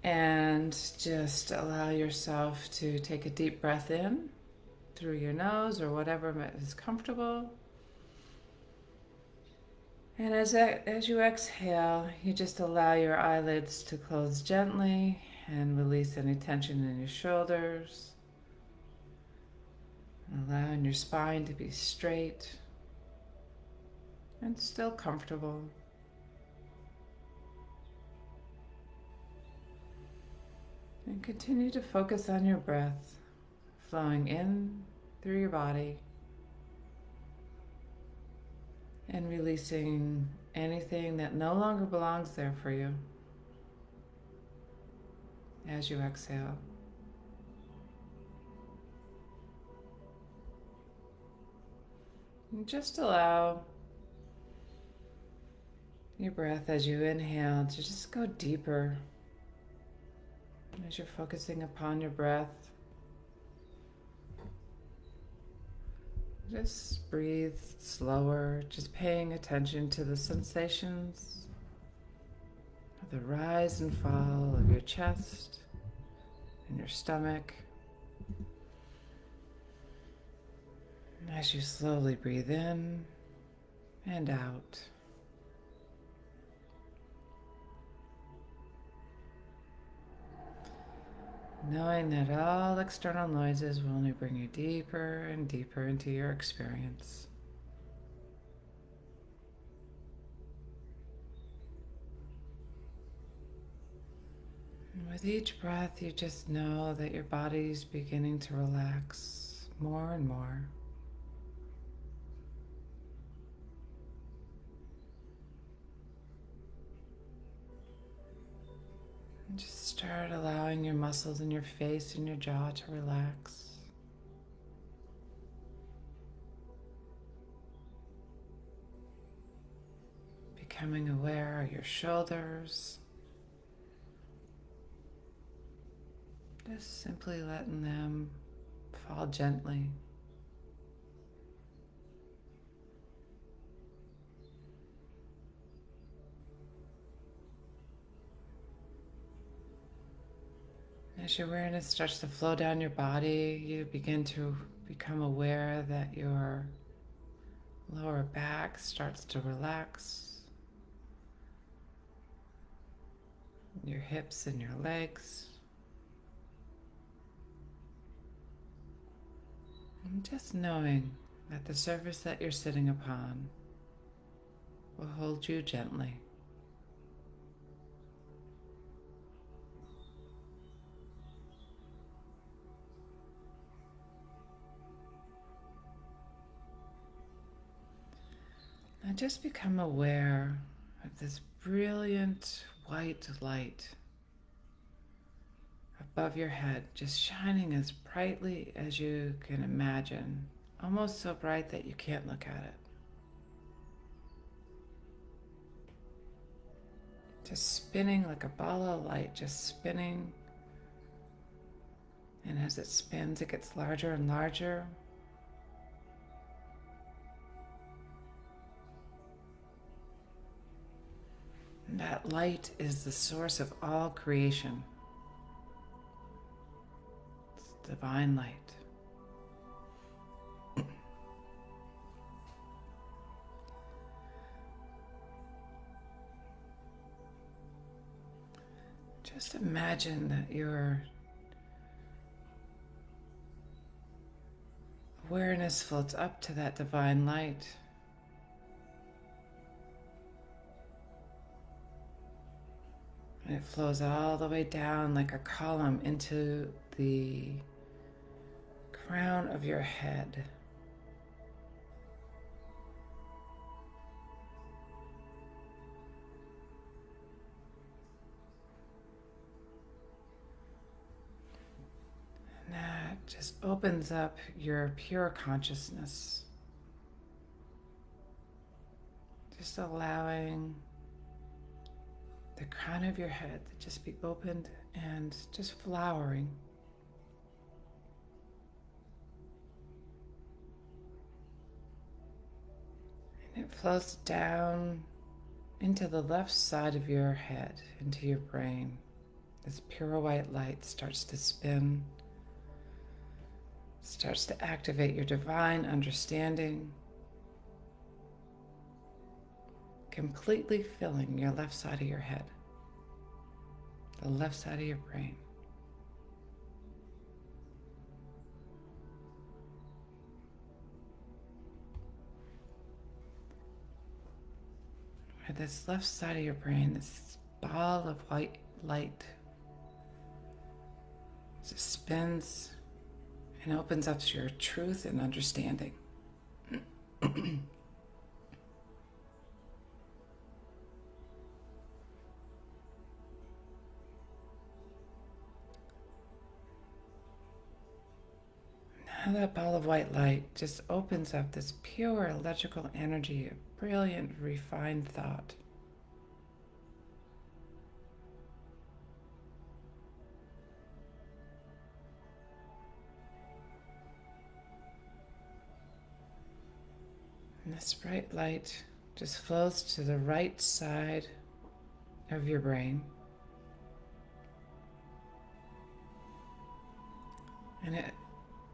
And just allow yourself to take a deep breath in through your nose or whatever is comfortable. And as you exhale, you just allow your eyelids to close gently and release any tension in your shoulders, allowing your spine to be straight and still comfortable. And continue to focus on your breath, flowing in through your body and releasing anything that no longer belongs there for you as you exhale. And just allow your breath as you inhale to just go deeper as you're focusing upon your breath. Just breathe slower, just paying attention to the sensations of the rise and fall of your chest and your stomach. And as you slowly breathe in and out, knowing that all external noises will only bring you deeper and deeper into your experience. And with each breath, you just know that your body's beginning to relax more and more. And just start allowing your muscles in your face and your jaw to relax. Becoming aware of your shoulders. Just simply letting them fall gently. As your awareness starts to flow down your body, you begin to become aware that your lower back starts to relax, your hips and your legs. And just knowing that the surface that you're sitting upon will hold you gently. And just become aware of this brilliant white light above your head, just shining as brightly as you can imagine, almost so bright that you can't look at it. Just spinning like a ball of light, just spinning. And as it spins, it gets larger and larger. And that light is the source of all creation. It's divine light. Just imagine that your awareness floats up to that divine light. And it flows all the way down like a column into the crown of your head. And that just opens up your pure consciousness. Just allowing the crown of your head to just be opened and just flowering. And it flows down into the left side of your head, into your brain. This pure white light starts to spin, starts to activate your divine understanding, completely filling your left side of your head, the left side of your brain. Where this left side of your brain, this ball of white light, just spins and opens up to your truth and understanding. Now that ball of white light just opens up this pure electrical energy of brilliant, refined thought. And this bright light just flows to the right side of your brain. And it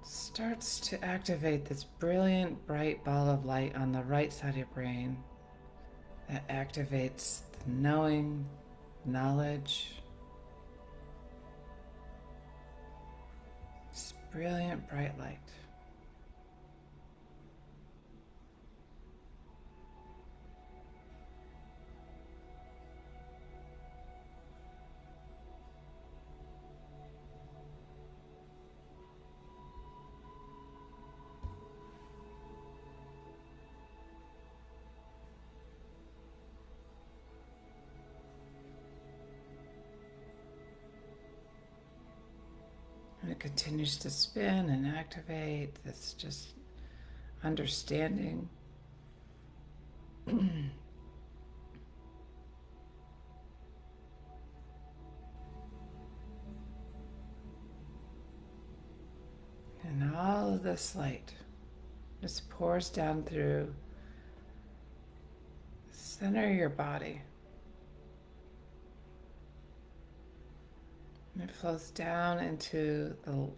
starts to activate this brilliant, bright ball of light on the right side of your brain that activates the knowing, knowledge, this brilliant, bright light. And it continues to spin and activate this just understanding. And all of this light just pours down through the center of your body. And it flows down into the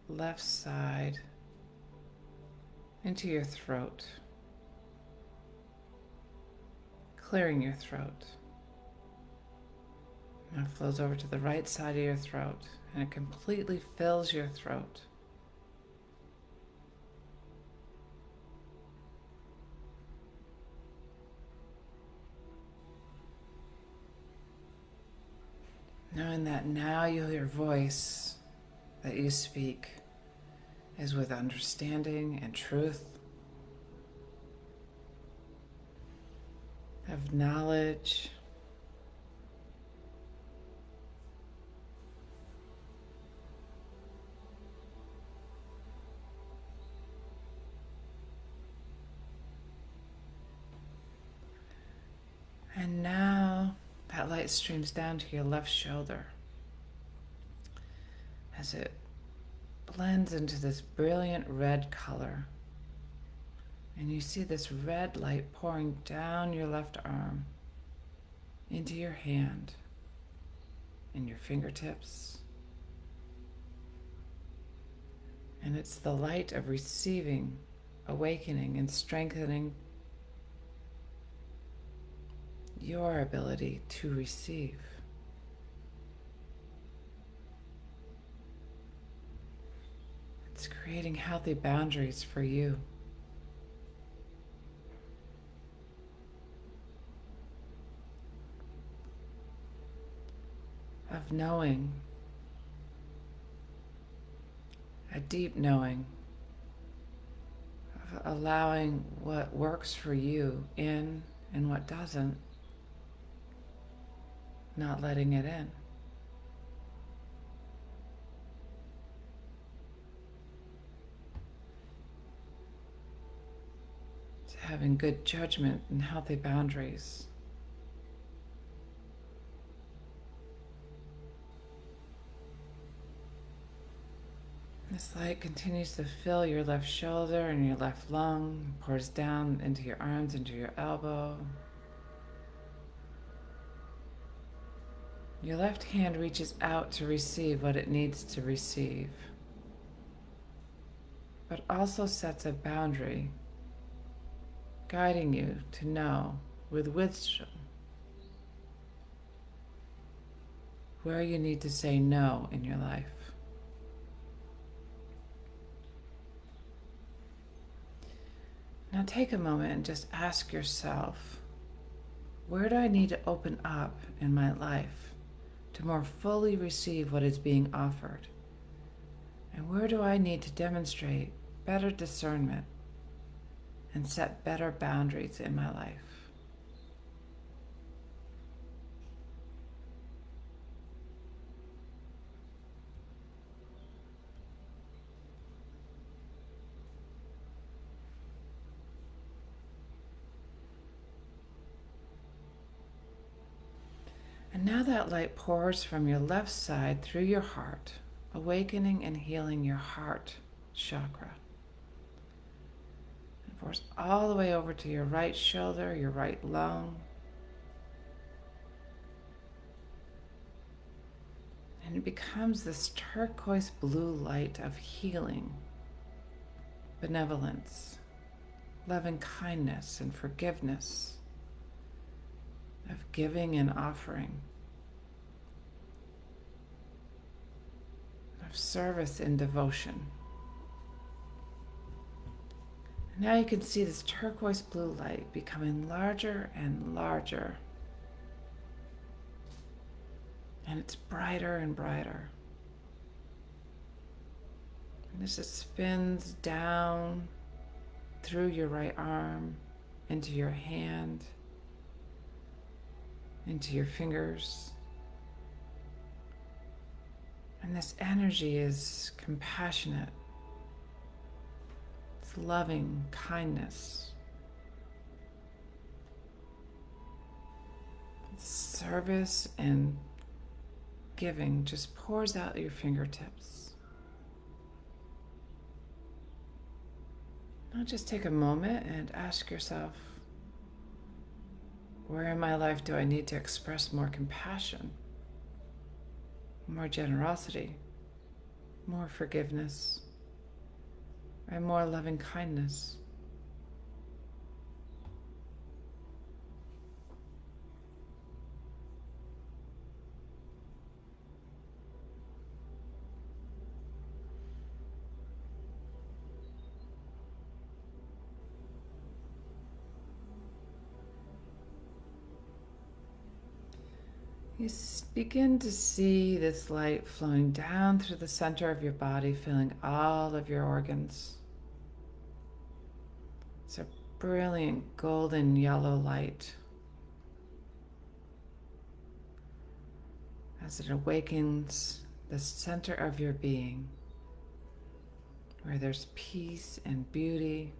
left side, into your throat, clearing your throat. And it flows over to the right side of your throat, and it completely fills your throat. Knowing that now your voice that you speak is with understanding and truth, of knowledge, and now that light streams down to your left shoulder as it blends into this brilliant red color. And you see this red light pouring down your left arm into your hand and your fingertips. And it's the light of receiving, awakening, and strengthening your ability to receive. It's creating healthy boundaries for you. Of knowing, a deep knowing, of allowing what works for you in and what doesn't, not letting it in. It's having good judgment and healthy boundaries. This light continues to fill your left shoulder and your left lung, pours down into your arms, into your elbow. Your left hand reaches out to receive what it needs to receive, but also sets a boundary, guiding you to know with wisdom where you need to say no in your life. Now take a moment and just ask yourself, where do I need to open up in my life to more fully receive what is being offered? And where do I need to demonstrate better discernment and set better boundaries in my life? And now that light pours from your left side through your heart, awakening and healing your heart chakra. It pours all the way over to your right shoulder, your right lung. And it becomes this turquoise blue light of healing, benevolence, loving kindness and forgiveness, of giving and offering, of service and devotion. And now you can see this turquoise blue light becoming larger and larger. And it's brighter and brighter. And as it spins down through your right arm, into your hand, into your fingers. And this energy is compassionate. It's loving kindness. It's service and giving just pours out your fingertips. Now just take a moment and ask yourself, where in my life do I need to express more compassion, more generosity, more forgiveness, and more loving kindness? You begin to see this light flowing down through the center of your body, filling all of your organs. It's a brilliant golden yellow light. As it awakens the center of your being, where there's peace and beauty,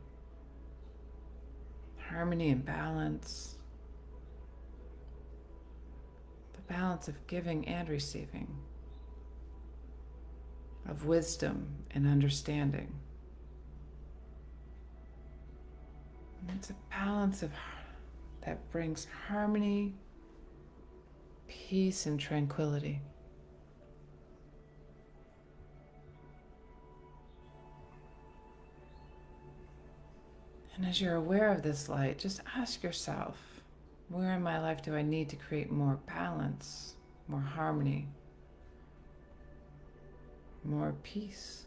harmony and balance. Balance of giving and receiving, of wisdom and understanding. And it's a balance that brings harmony, peace, and tranquility. And as you're aware of this light, just ask yourself, where in my life do I need to create more balance, more harmony, more peace?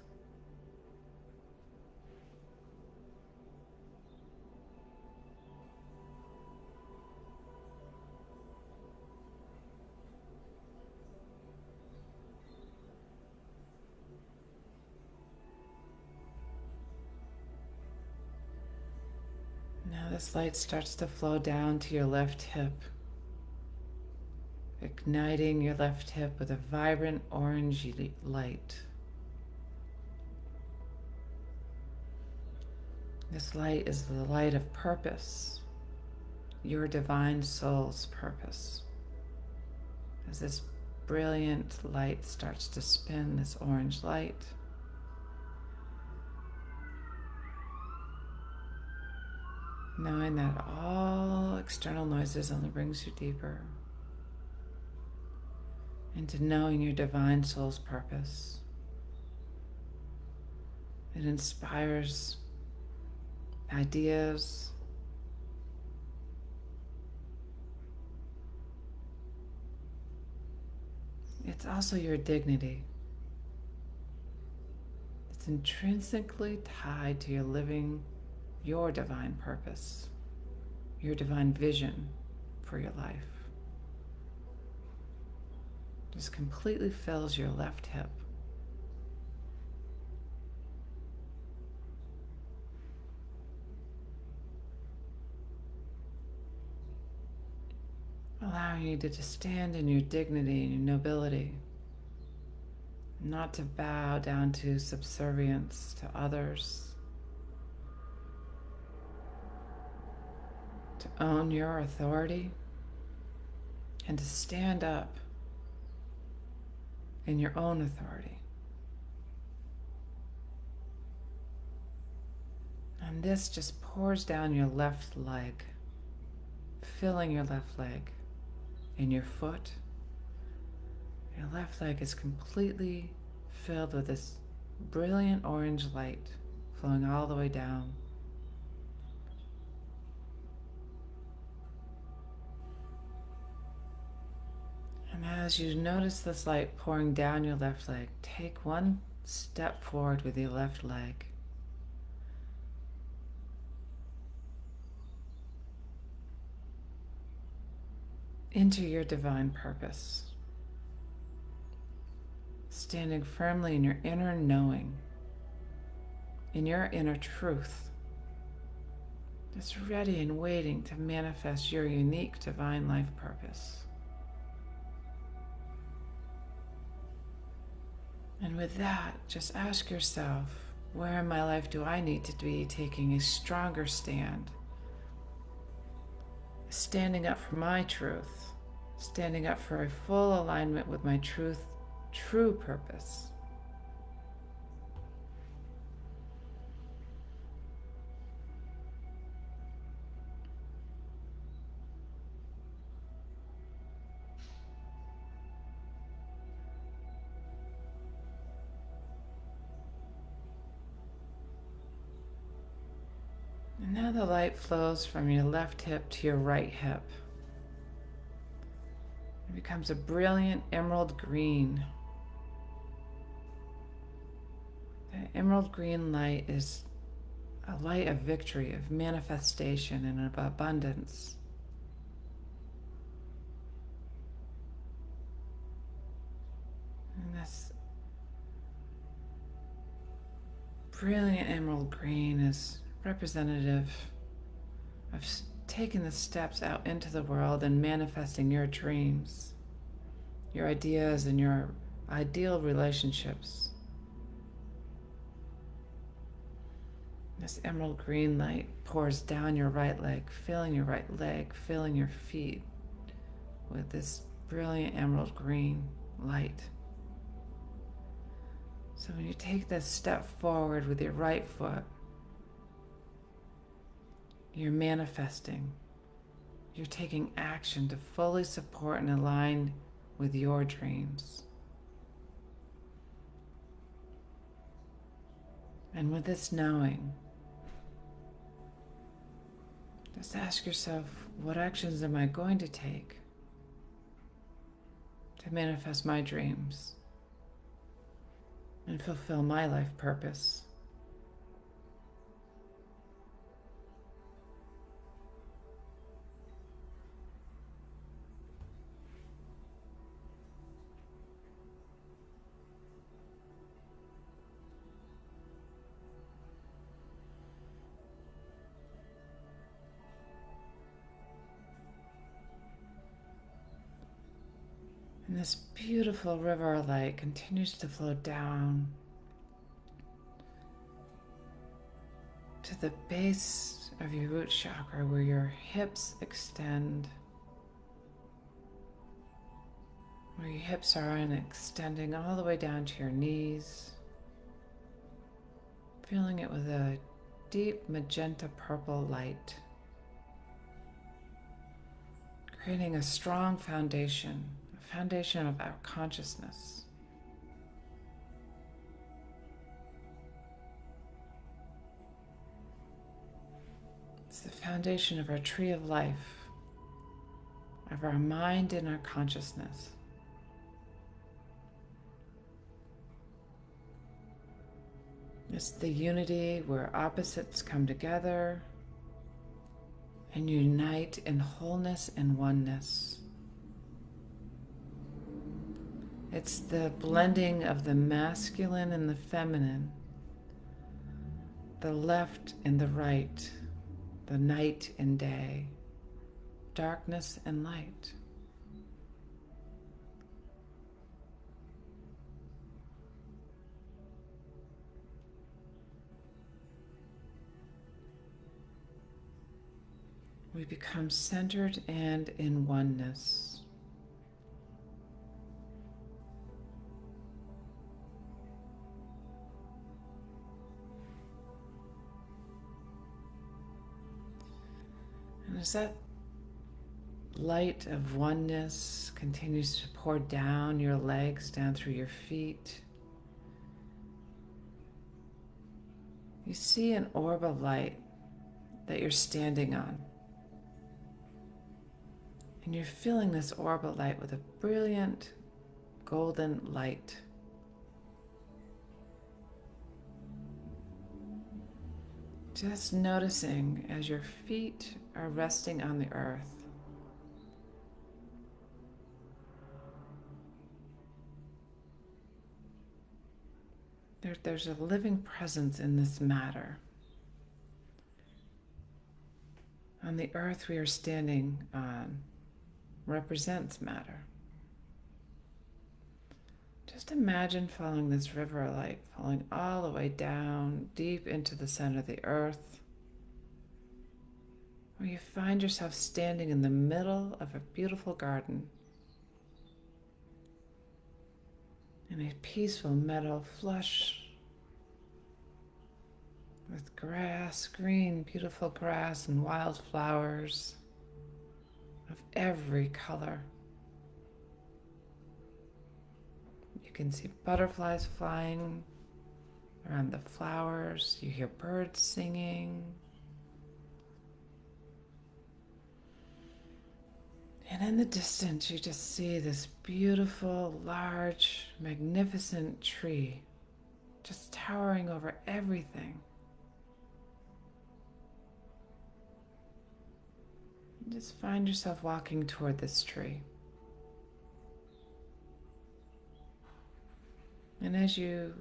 Now this light starts to flow down to your left hip, igniting your left hip with a vibrant orange light. This light is the light of purpose, your divine soul's purpose. As this brilliant light starts to spin, this orange light, knowing that all external noises only brings you deeper. into knowing your divine soul's purpose. It inspires ideas, it's also your dignity. It's intrinsically tied to your living your divine purpose, your divine vision for your life. Just completely fills your left hip. Allowing you to just stand in your dignity and your nobility, not to bow down to subservience to others, to own your authority, and to stand up in your own authority. And this just pours down your left leg, filling your left leg and your foot. Your left leg is completely filled with this brilliant orange light flowing all the way down. And as you notice this light pouring down your left leg, take one step forward with your left leg. Into your divine purpose. Standing firmly in your inner knowing, in your inner truth. Just ready and waiting to manifest your unique divine life purpose. And with that, just ask yourself, where in my life do I need to be taking a stronger stand? Standing up for my truth, standing up for a full alignment with my true purpose. And now the light flows from your left hip to your right hip. It becomes a brilliant emerald green. The emerald green light is a light of victory, of manifestation, and of abundance. And this brilliant emerald green is representative of taking the steps out into the world and manifesting your dreams, your ideas, and your ideal relationships. This emerald green light pours down your right leg, filling your feet with this brilliant emerald green light. So when you take this step forward with your right foot, you're manifesting. You're taking action to fully support and align with your dreams. And with this knowing, just ask yourself, what actions am I going to take to manifest my dreams and fulfill my life purpose? And this beautiful river of light continues to flow down to the base of your root chakra, where your hips extend, where your hips are and extending all the way down to your knees, filling it with a deep magenta purple light, creating a strong foundation, a foundation of our consciousness. It's the foundation of our tree of life, of our mind and our consciousness. It's the unity where opposites come together and unite in wholeness and oneness. It's the blending of the masculine and the feminine, the left and the right, the night and day, darkness and light. We become centered and in oneness. And as that light of oneness continues to pour down your legs, down through your feet, you see an orb of light that you're standing on. And you're filling this orb of light with a brilliant golden light. Just noticing as your feet are resting on the earth. There's a living presence in this matter. On the earth we are standing on represents matter. Just imagine following this river of light, falling all the way down, deep into the center of the earth, where you find yourself standing in the middle of a beautiful garden, in a peaceful meadow flush with grass, green, beautiful grass and wildflowers of every color. You can see butterflies flying around the flowers. You hear birds singing. And in the distance, you just see this beautiful, large, magnificent tree just towering over everything. You just find yourself walking toward this tree. And as you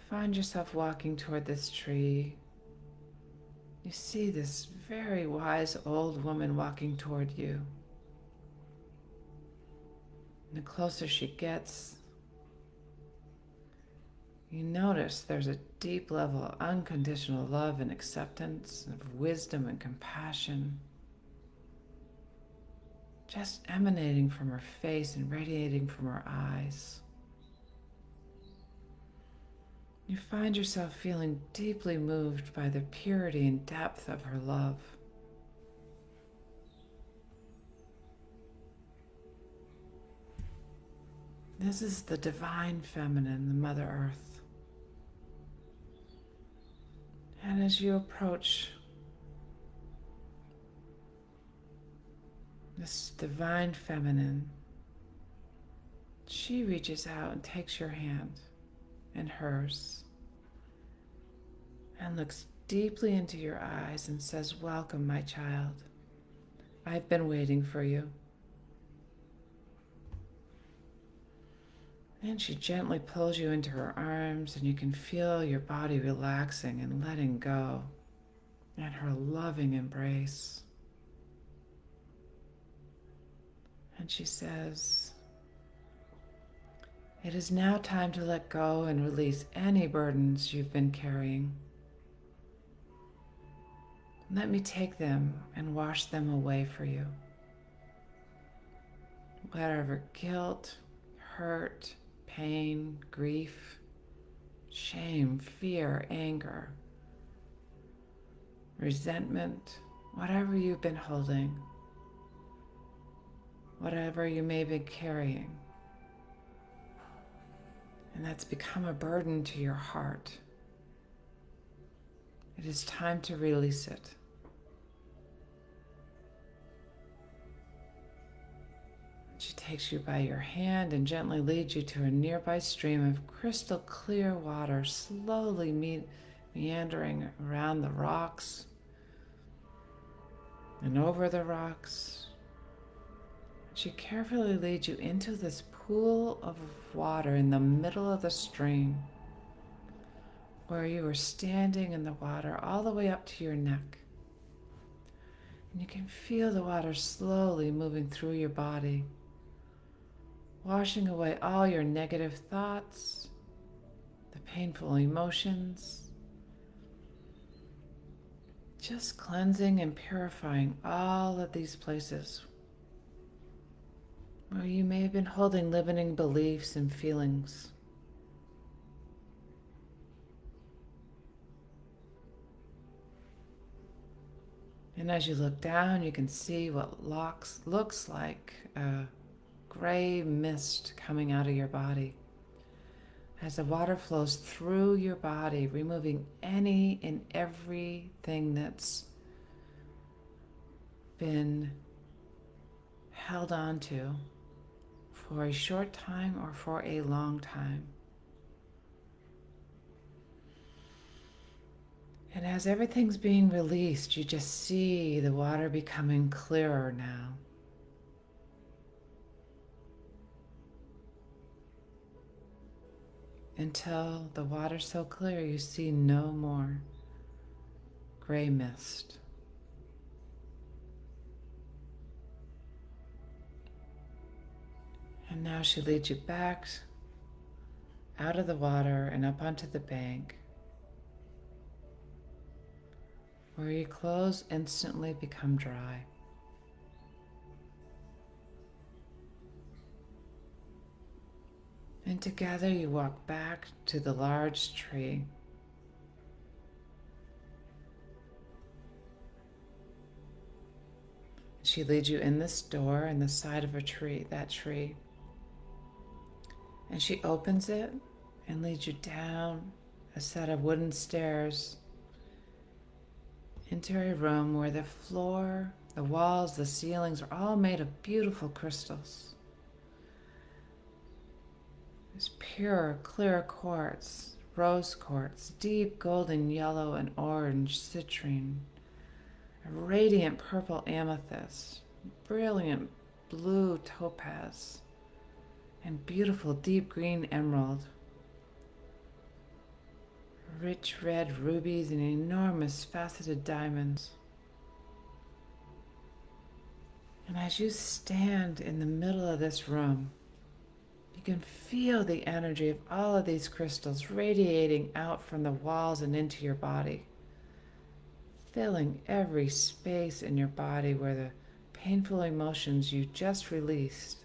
find yourself walking toward this tree, you see this very wise old woman walking toward you. And the closer she gets, you notice there's a deep level of unconditional love and acceptance, of wisdom and compassion, just emanating from her face and radiating from her eyes. You find yourself feeling deeply moved by the purity and depth of her love. This is the divine feminine, the Mother Earth. And as you approach this divine feminine, she reaches out and takes your hand in hers and looks deeply into your eyes and says, "Welcome, my child. I've been waiting for you." And she gently pulls you into her arms, and you can feel your body relaxing and letting go in her loving embrace. And she says, "It is now time to let go and release any burdens you've been carrying. Let me take them and wash them away for you. Whatever guilt, hurt, pain, grief, shame, fear, anger, resentment, whatever you've been holding, whatever you may be carrying, and that's become a burden to your heart. It is time to release it. She takes you by your hand and gently leads you to a nearby stream of crystal clear water, slowly meandering around the rocks and over the rocks. She carefully leads you into this pool of water in the middle of the stream, where you are standing in the water all the way up to your neck. And you can feel the water slowly moving through your body, washing away all your negative thoughts, the painful emotions, just cleansing and purifying all of these places where you may have been holding limiting beliefs and feelings. And as you look down, you can see what looks like a gray mist coming out of your body as the water flows through your body, removing any and everything that's been held on to for a short time or for a long time. And as everything's being released, you just see the water becoming clearer now. Until the water's so clear you see no more gray mist. And now she leads you back out of the water and up onto the bank, where your clothes instantly become dry. And together you walk back to the large tree. She leads you in this door in the side of that tree. And she opens it and leads you down a set of wooden stairs into a room where the floor, the walls, the ceilings are all made of beautiful crystals. There's pure, clear quartz, rose quartz, deep golden yellow and orange citrine, a radiant purple amethyst, brilliant blue topaz, and beautiful deep green emerald, rich red rubies and enormous faceted diamonds. And as you stand in the middle of this room, you can feel the energy of all of these crystals radiating out from the walls and into your body, filling every space in your body where the painful emotions you just released.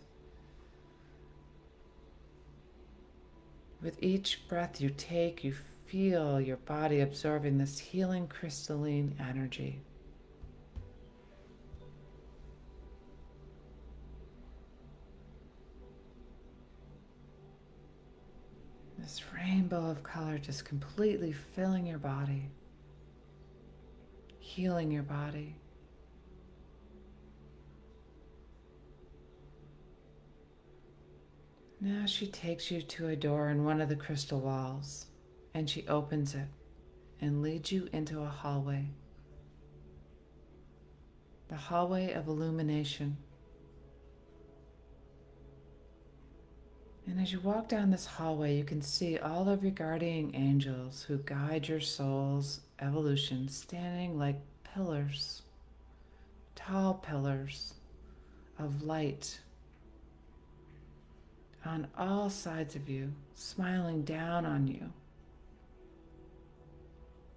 With each breath you take, you feel your body absorbing this healing crystalline energy. This rainbow of color just completely filling your body, healing your body. Now she takes you to a door in one of the crystal walls, and she opens it and leads you into a hallway. The hallway of illumination. And as you walk down this hallway, you can see all of your guardian angels who guide your soul's evolution, standing like pillars, tall pillars of light on all sides of you, smiling down on you.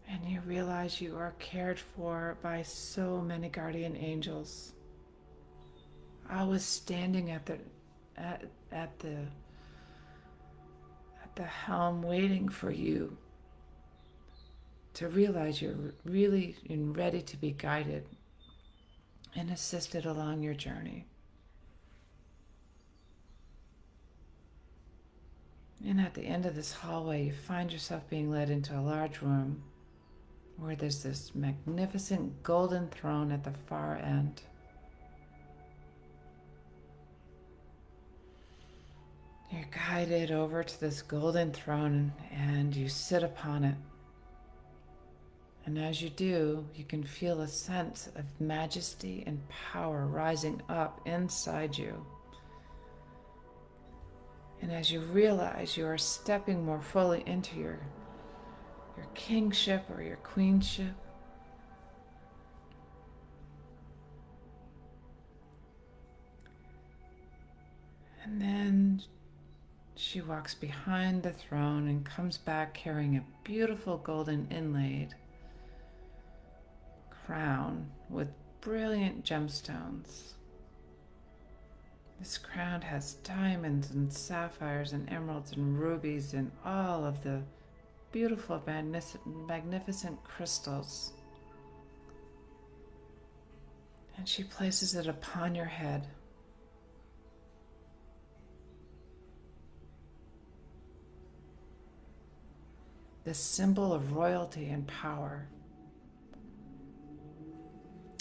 And you realize you are cared for by so many guardian angels, always standing at the helm, waiting for you to realize you're really ready to be guided and assisted along your journey. And at the end of this hallway, you find yourself being led into a large room where there's this magnificent golden throne at the far end. You're guided over to this golden throne and you sit upon it. And as you do, you can feel a sense of majesty and power rising up inside you. And as you realize you are stepping more fully into your kingship or your queenship, and then she walks behind the throne and comes back carrying a beautiful golden inlaid crown with brilliant gemstones. This crown has diamonds and sapphires and emeralds and rubies and all of the beautiful, magnificent crystals. And she places it upon your head. This symbol of royalty and power.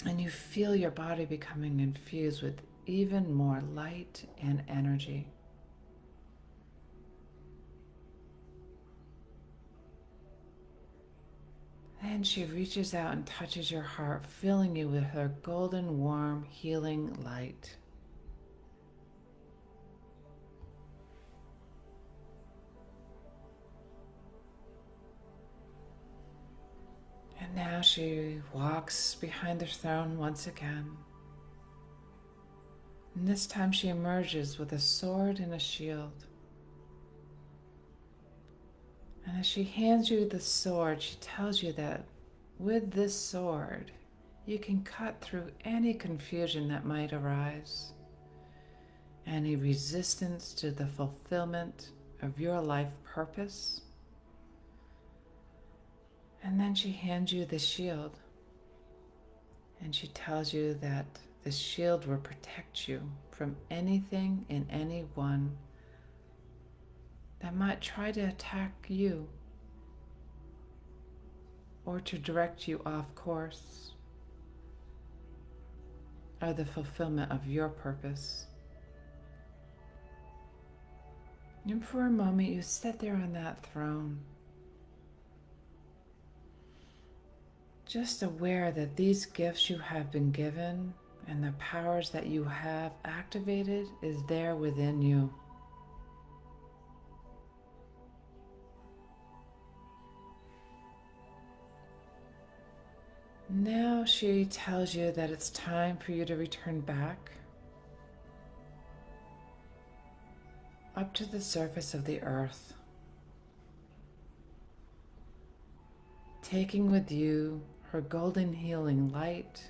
And you feel your body becoming infused with even more light and energy. Then she reaches out and touches your heart, filling you with her golden, warm, healing light. And now she walks behind the throne once again. And this time she emerges with a sword and a shield. And as she hands you the sword, she tells you that with this sword, you can cut through any confusion that might arise, any resistance to the fulfillment of your life purpose. And then she hands you the shield, and she tells you that the shield will protect you from anything and anyone that might try to attack you or to direct you off course or the fulfillment of your purpose. And for a moment, you sit there on that throne, just aware that these gifts you have been given and the powers that you have activated is there within you. Now she tells you that it's time for you to return back up to the surface of the earth, taking with you her golden healing light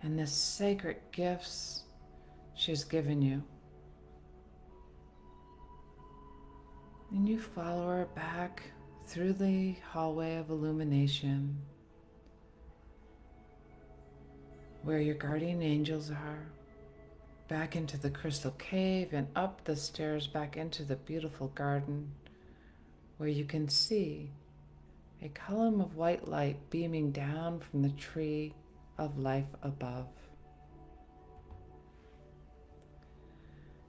and the sacred gifts she's given you. And you follow her back through the hallway of illumination where your guardian angels are, back into the crystal cave and up the stairs back into the beautiful garden where you can see a column of white light beaming down from the tree of life above.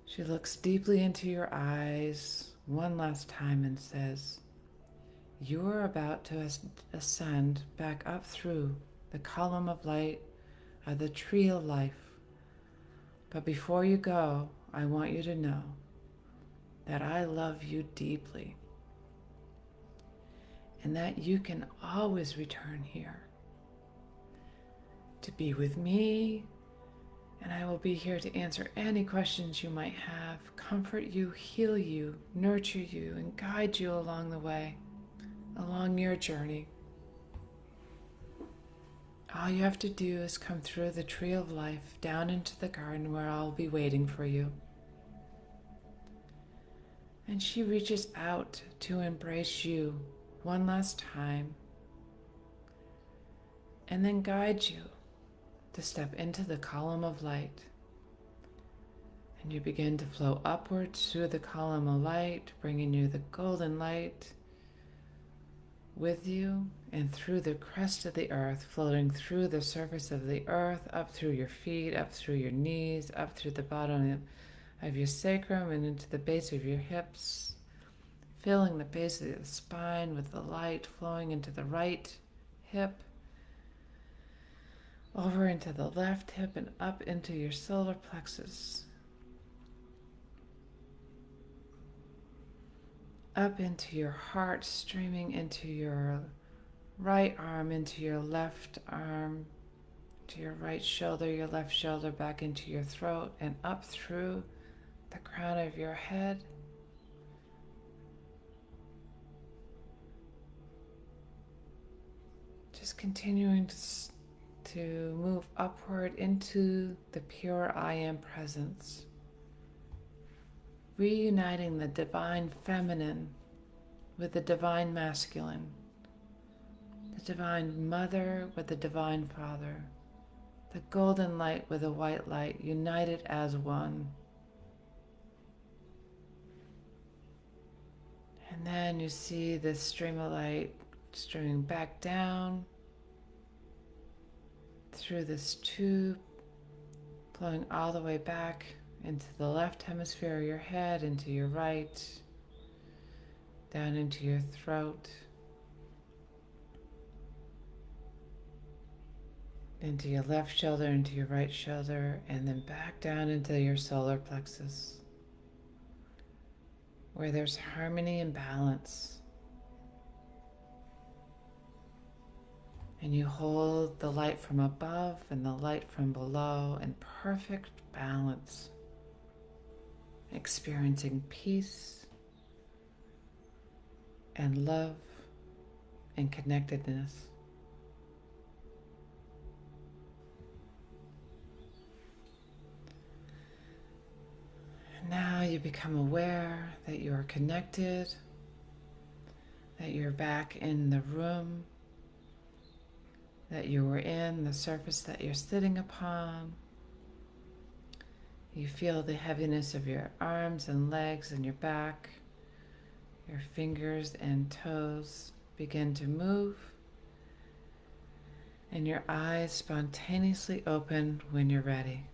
She looks deeply into your eyes one last time and says, "You are about to ascend back up through the column of light of the tree of life. But before you go, I want you to know that I love you deeply and that you can always return here to be with me, and I will be here to answer any questions you might have, comfort you, heal you, nurture you, and guide you along the way, along your journey. All you have to do is come through the tree of life down into the garden where I'll be waiting for you." And she reaches out to embrace you one last time and then guides you to step into the column of light. And you begin to flow upwards through the column of light, bringing you the golden light with you and through the crest of the earth, floating through the surface of the earth, up through your feet, up through your knees, up through the bottom of your sacrum and into the base of your hips, filling the base of the spine with the light, flowing into the right hip, over into the left hip and up into your solar plexus, up into your heart, streaming into your right arm, into your left arm, to your right shoulder, your left shoulder, back into your throat, and up through the crown of your head. Just continuing to move upward into the pure I Am presence, reuniting the divine feminine with the divine masculine, the divine mother with the divine father, the golden light with the white light, united as one. And then you see this stream of light streaming back down through this tube, flowing all the way back into the left hemisphere of your head, into your right, down into your throat, into your left shoulder, into your right shoulder, and then back down into your solar plexus, where there's harmony and balance. And you hold the light from above and the light from below in perfect balance, experiencing peace and love and connectedness. And now you become aware that you are connected, that you're back in the room that you were in, the surface that you're sitting upon. You feel the heaviness of your arms and legs and your back. Your fingers and toes begin to move, and your eyes spontaneously open when you're ready.